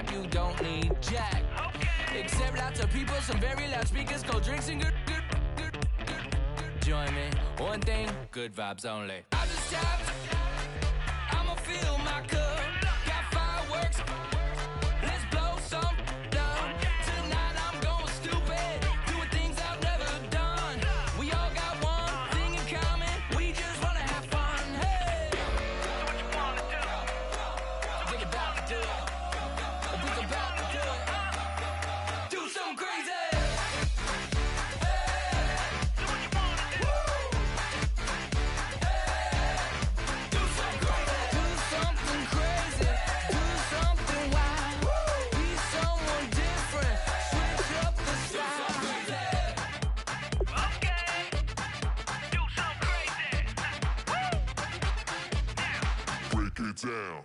vibe, you don't need jack. Except lots of people, some very loud speakers, cold drinks and good. Join me, one thing, good vibes only. I just tapped, I'ma fill my cup. Got fireworks, let's blow some down. Tonight I'm going stupid, doing things I've never done. We all got one thing in common, we just wanna have fun. Hey, do what you wanna do. Think about to do it. Think about to do it. Do something crazy. Down.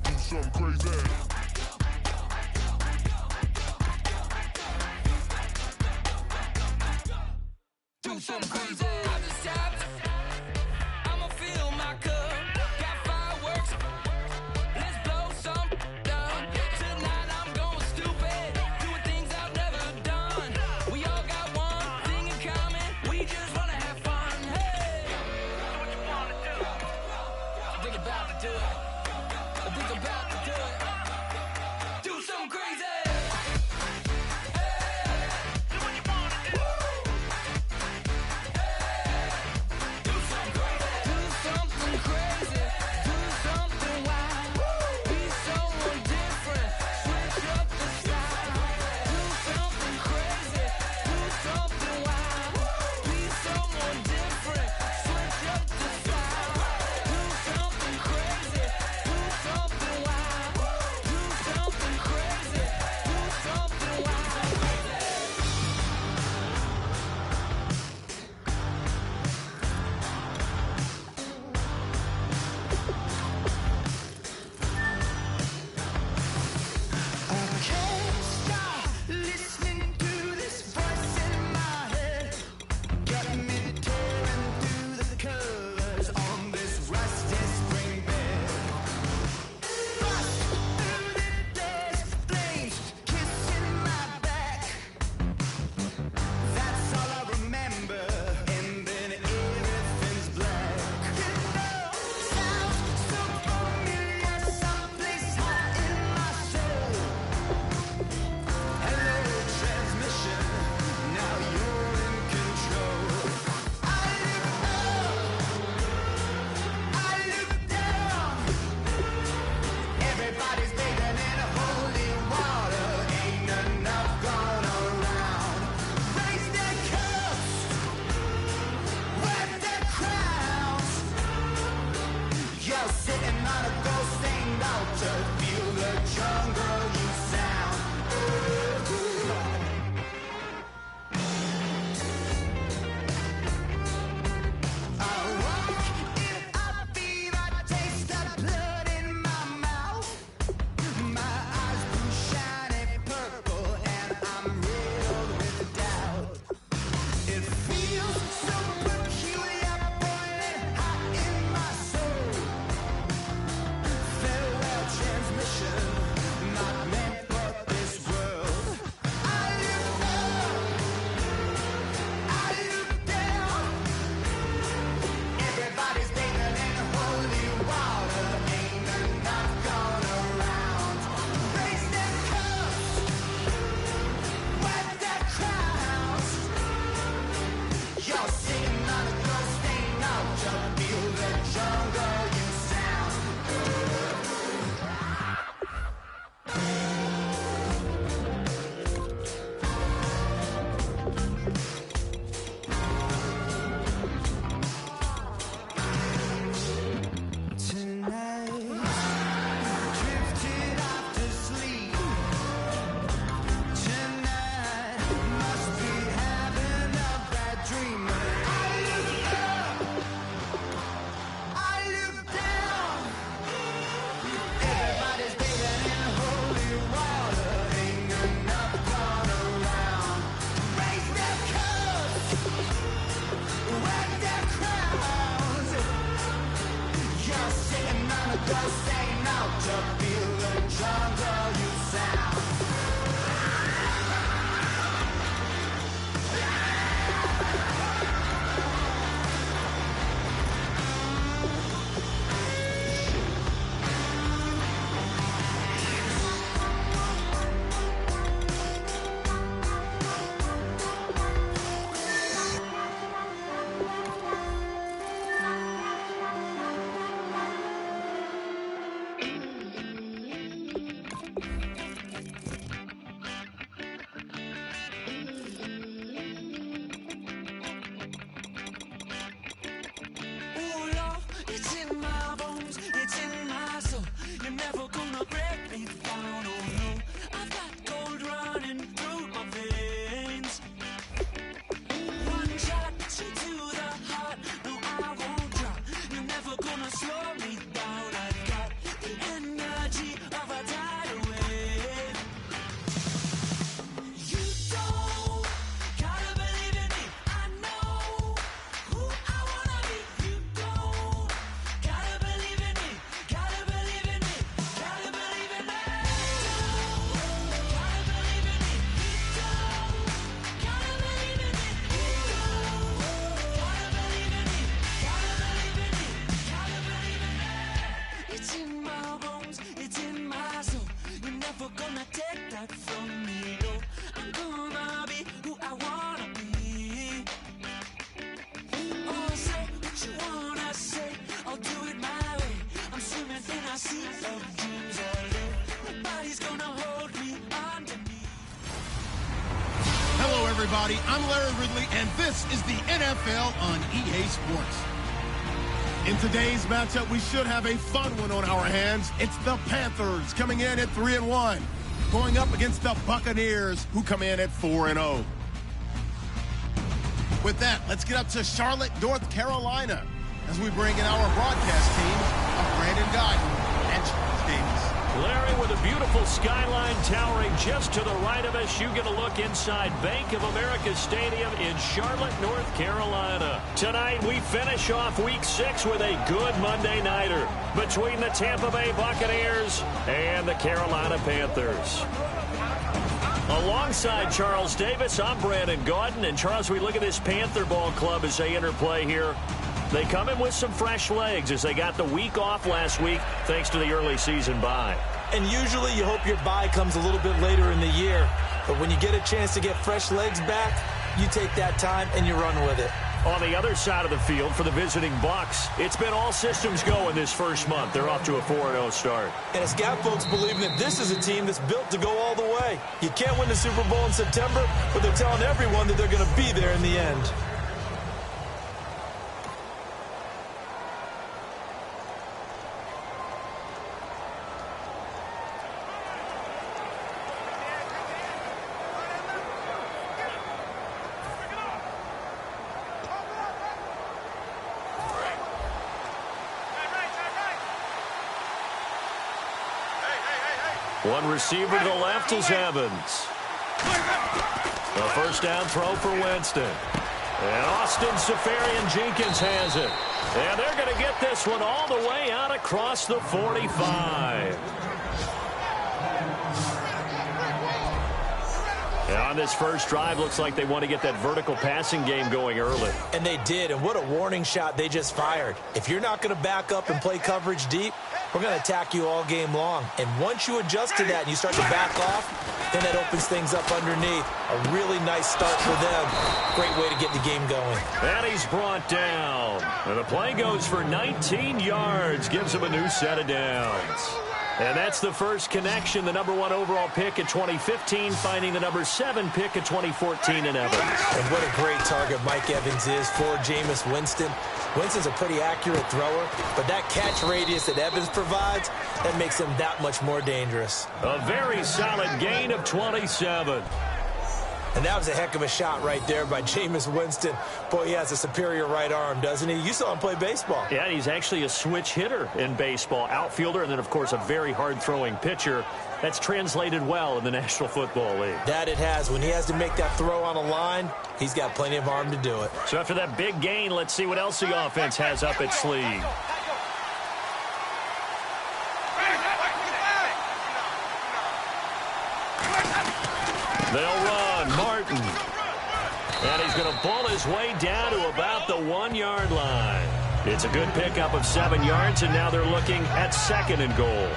Do something crazy. Do something crazy. I just tapped, I'ma fill my cup. Got fireworks, let's blow some down. Tonight I'm going stupid, doing things I've never done. We all got one thing in common, we just wanna have fun. Hey, do what you wanna do. Think about to do it. Think about to do it. everybody. I'm Larry Ridley, and this is the NFL on EA Sports. In today's matchup, we should have a fun one on our hands. It's the Panthers coming in at 3-1, going up against the Buccaneers, who come in at 4-0. With that, let's get up to Charlotte, North Carolina, as we bring in our broadcast teams of Brandon Guyton and Charles Davis. Larry, with a beautiful skyline towering just to the right of us, you get a look inside Bank of America Stadium in Charlotte, North Carolina. Tonight, we finish off Week 6 with a good Monday nighter between the Tampa Bay Buccaneers and the Carolina Panthers. Alongside Charles Davis, I'm Brandon Guyton. And Charles, we look at this Panther ball club as they interplay here. They come in with some fresh legs as they got the week off last week thanks to the early season bye. And usually you hope your bye comes a little bit later in the year. But when you get a chance to get fresh legs back, you take that time and you run with it. On the other side of the field for the visiting Bucs, it's been all systems go in this first month. They're off to a 4-0 start. And it's got folks believing that this is a team that's built to go all the way. You can't win the Super Bowl in September, but they're telling everyone that they're going to be there in the end. One receiver to the left is Evans. A first down throw for Winston. And Austin Seferian-Jenkins has it. And they're going to get this one all the way out across the 45. And on this first drive, looks like they want to get that vertical passing game going early. And they did, and what a warning shot they just fired. If you're not going to back up and play coverage deep, we're going to attack you all game long. And once you adjust to that and you start to back off, then that opens things up underneath. A really nice start for them. Great way to get the game going. And he's brought down. And the play goes for 19 yards. Gives him a new set of downs. And that's the first connection. The #1 overall pick in 2015, finding the #7 pick in 2014 in Evans. And what a great target Mike Evans is for Jameis Winston. Winston's a pretty accurate thrower, but that catch radius that Evans provides, that makes him that much more dangerous. A very solid gain of 27. And that was a heck of a shot right there by Jameis Winston. Boy, he has a superior right arm, doesn't he? You saw him play baseball. Yeah, he's actually a switch hitter in baseball. Outfielder, and then, of course, a very hard-throwing pitcher. That's translated well in the National Football League. That it has. When he has to make that throw on a line, he's got plenty of arm to do it. So after that big gain, let's see what else the offense has up its sleeve. They'll run. Martin. And he's going to pull his way down to about the 1-yard line. It's a good pickup of 7 yards, and now they're looking at 2nd and goal.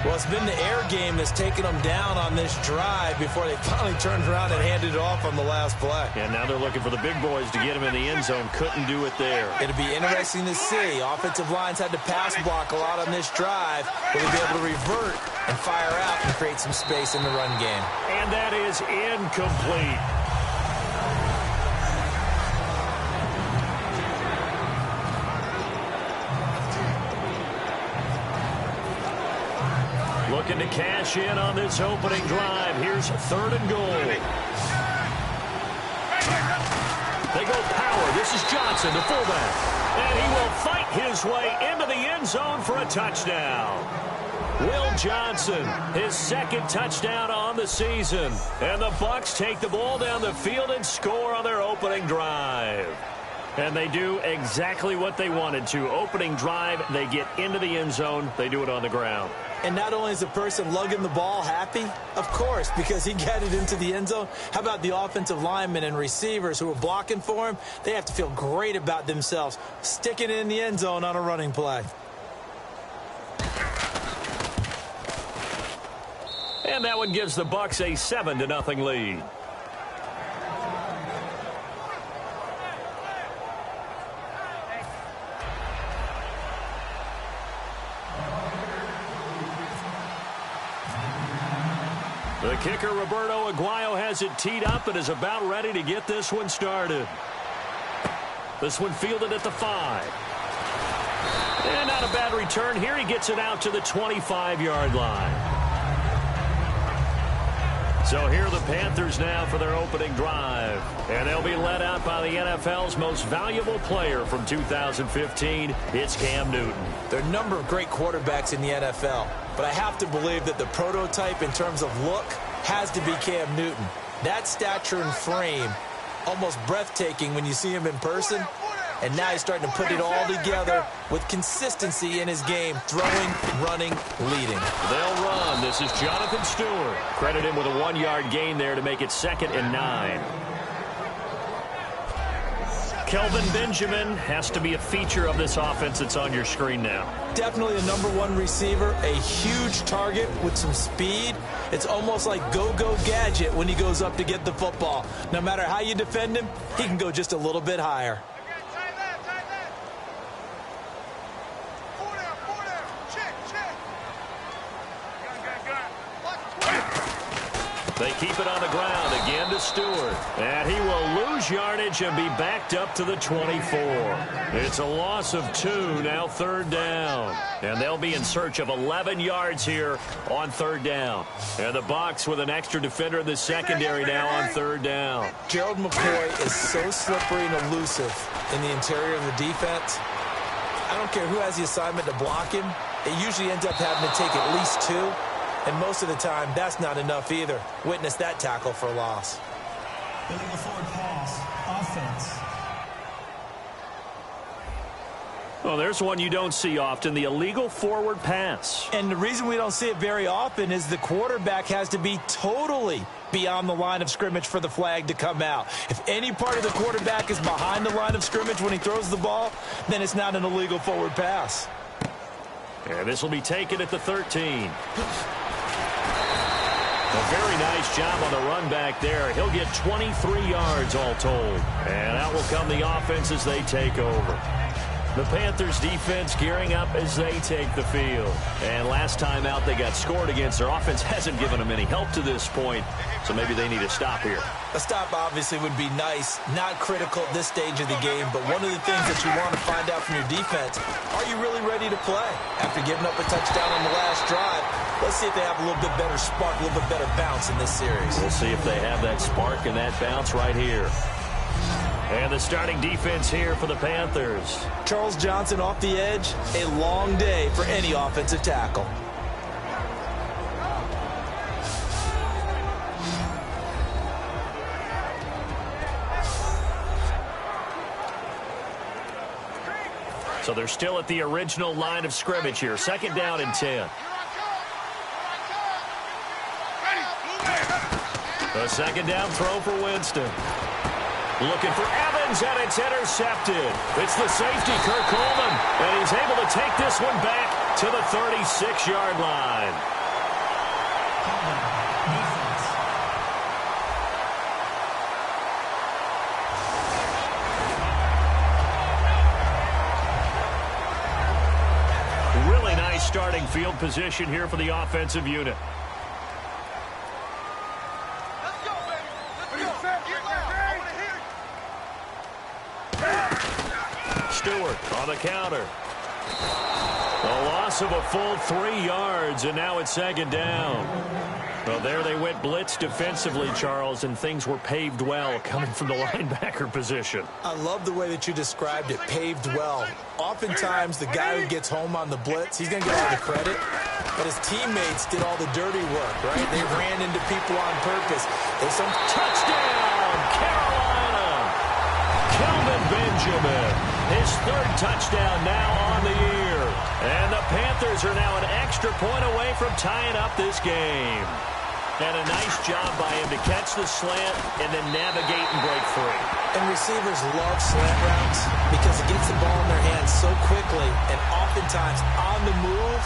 Well, it's been the air game that's taken them down on this drive before they finally turned around and handed it off on the last play. And now they're looking for the big boys to get him in the end zone. Couldn't do it there. It'll be interesting to see. Offensive lines had to pass block a lot on this drive. Will they be able to revert and fire out and create some space in the run game? And that is incomplete. Looking to cash in on this opening drive. Here's 3rd and goal. They go power. This is Johnson, the fullback. And he will fight his way into the end zone for a touchdown. Will Johnson, his 2nd touchdown on the season. And the Bucs take the ball down the field and score on their opening drive. And they do exactly what they wanted to. Opening drive, they get into the end zone. They do it on the ground. And not only is the person lugging the ball happy, of course, because he got it into the end zone. How about the offensive linemen and receivers who are blocking for him? They have to feel great about themselves, sticking it in the end zone on a running play. And that one gives the Bucs a 7-0 lead. The kicker, Roberto Aguayo, has it teed up and is about ready to get this one started. This one fielded at the 5. And not a bad return here. He gets it out to the 25-yard line. So here are the Panthers now for their opening drive. And they'll be led out by the NFL's most valuable player from 2015. It's Cam Newton. There are a number of great quarterbacks in the NFL, but I have to believe that the prototype in terms of look has to be Cam Newton. That stature and frame, almost breathtaking when you see him in person. And now he's starting to put it all together with consistency in his game, throwing, running, leading. They'll run. This is Jonathan Stewart. Credit him with a 1-yard gain there to make it 2nd and 9. Kelvin Benjamin has to be a feature of this offense that's on your screen now. Definitely a #1 receiver, a huge target with some speed. It's almost like go-go gadget when he goes up to get the football. No matter how you defend him, he can go just a little bit higher. They keep it on the ground again to Stewart. And he will lose yardage and be backed up to the 24. It's a loss of 2, now 3rd down. And they'll be in search of 11 yards here on 3rd down. And the Bucs with an extra defender in the secondary now on 3rd down. Gerald McCoy is so slippery and elusive in the interior of the defense. I don't care who has the assignment to block him. It usually ends up having to take at least 2. And most of the time, that's not enough either. Witness that tackle for a loss. Illegal forward pass. Offense. Well, there's one you don't see often, the illegal forward pass. And the reason we don't see it very often is the quarterback has to be totally beyond the line of scrimmage for the flag to come out. If any part of the quarterback is behind the line of scrimmage when he throws the ball, then it's not an illegal forward pass. And this will be taken at the 13. A very nice job on the run back there. He'll get 23 yards all told. And out will come the offense as they take over. The Panthers defense gearing up as they take the field. And last time out they got scored against. Their offense hasn't given them any help to this point. So maybe they need a stop here. A stop obviously would be nice. Not critical at this stage of the game. But one of the things that you want to find out from your defense, are you really ready to play? After giving up a touchdown on the last drive, let's see if they have a little bit better spark, a little bit better bounce in this series. We'll see if they have that spark and that bounce right here. And the starting defense here for the Panthers. Charles Johnson off the edge. A long day for any offensive tackle. So they're still at the original line of scrimmage here. 2nd down and 10. A second down throw for Winston. Looking for Evans, and it's intercepted. It's the safety, Kirk Coleman, and he's able to take this one back to the 36-yard line. Really nice starting field position here for the offensive unit. Stewart on the counter. A loss of a full 3 yards, and now it's second down. Well, there they went blitz defensively, Charles, and things were paved well coming from the linebacker position. I love the way that you described it, paved well. Oftentimes, the guy who gets home on the blitz, he's going to get all the credit, but his teammates did all the dirty work, right? They ran into people on purpose. There's some touchdown, Carolina! Kelvin Benjamin, his 3rd touchdown now on the year. And the Panthers are now an extra point away from tying up this game. And a nice job by him to catch the slant and then navigate and break free. And receivers love slant routes because it gets the ball in their hands so quickly, and oftentimes on the move,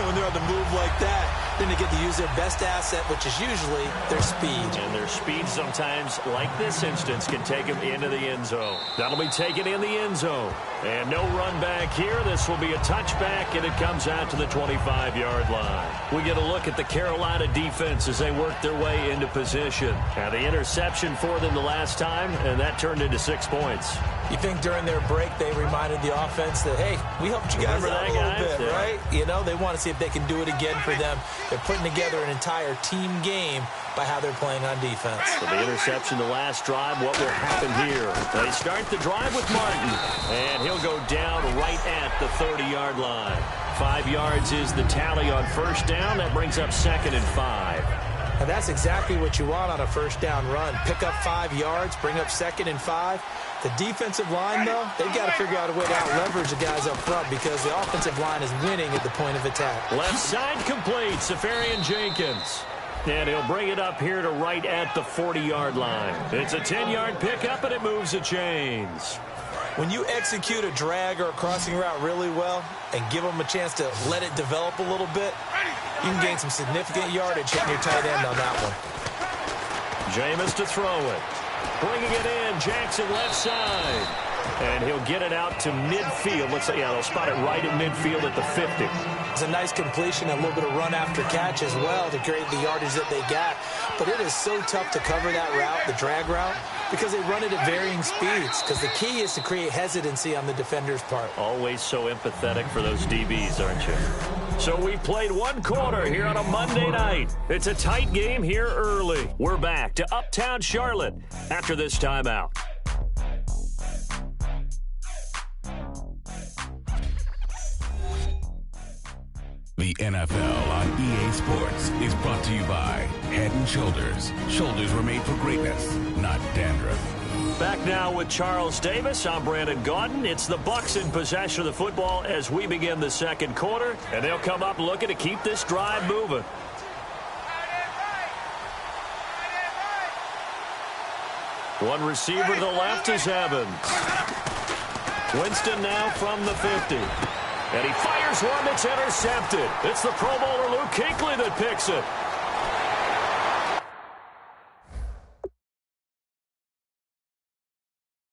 when they're on the move like that, then they get to use their best asset, which is usually their speed. And their speed sometimes, like this instance, can take them into the end zone. That'll be taken in the end zone. And no run back here. This will be a touchback, and it comes out to the 25-yard line. We get a look at the Carolina defense as they work their way into position. Now, the interception for them the last time, and that turned into 6 points. You think during their break they reminded the offense that, hey, we helped you guys out a little bit, right? You know, they want to see if they can do it again for them. They're putting together an entire team game by how they're playing on defense. So the interception the last drive, what will happen here? They start the drive with Martin, and he'll go down right at the 30-yard line. 5 yards is the tally on first down. That brings up 2nd and 5. And that's exactly what you want on a first down run. Pick up 5 yards, bring up 2nd and 5. The defensive line, though, they've got to figure out a way to out-leverage the guys up front because the offensive line is winning at the point of attack. Left side complete, Safarian Jenkins. And he'll bring it up here to right at the 40-yard line. It's a 10-yard pickup, and it moves the chains. When you execute a drag or a crossing route really well and give them a chance to let it develop a little bit, you can gain some significant yardage hitting your tight end on that one. Jameis to throw it. Bringing it in, Jackson left side. And he'll get it out to midfield. Looks like, yeah, they'll spot it right at midfield at the 50. It's a nice completion, a little bit of run after catch as well to create the yardage that they got. But it is so tough to cover that route, the drag route, because they run it at varying speeds. Because the key is to create hesitancy on the defender's part. Always so empathetic for those DBs, aren't you? So we've played 1 quarter here on a Monday night. It's a tight game here early. We're back to Uptown Charlotte after this timeout. The NFL on EA Sports is brought to you by Head & Shoulders. Shoulders were made for greatness, not dandruff. Back now with Charles Davis. I'm Brandon Gaudin. It's the Bucs in possession of the football as we begin the second quarter, and they'll come up looking to keep this drive moving. One receiver to the left is Evans. Winston now from the 50. And he fires one that's intercepted. It's the Pro Bowler Luke Kuechly that picks it.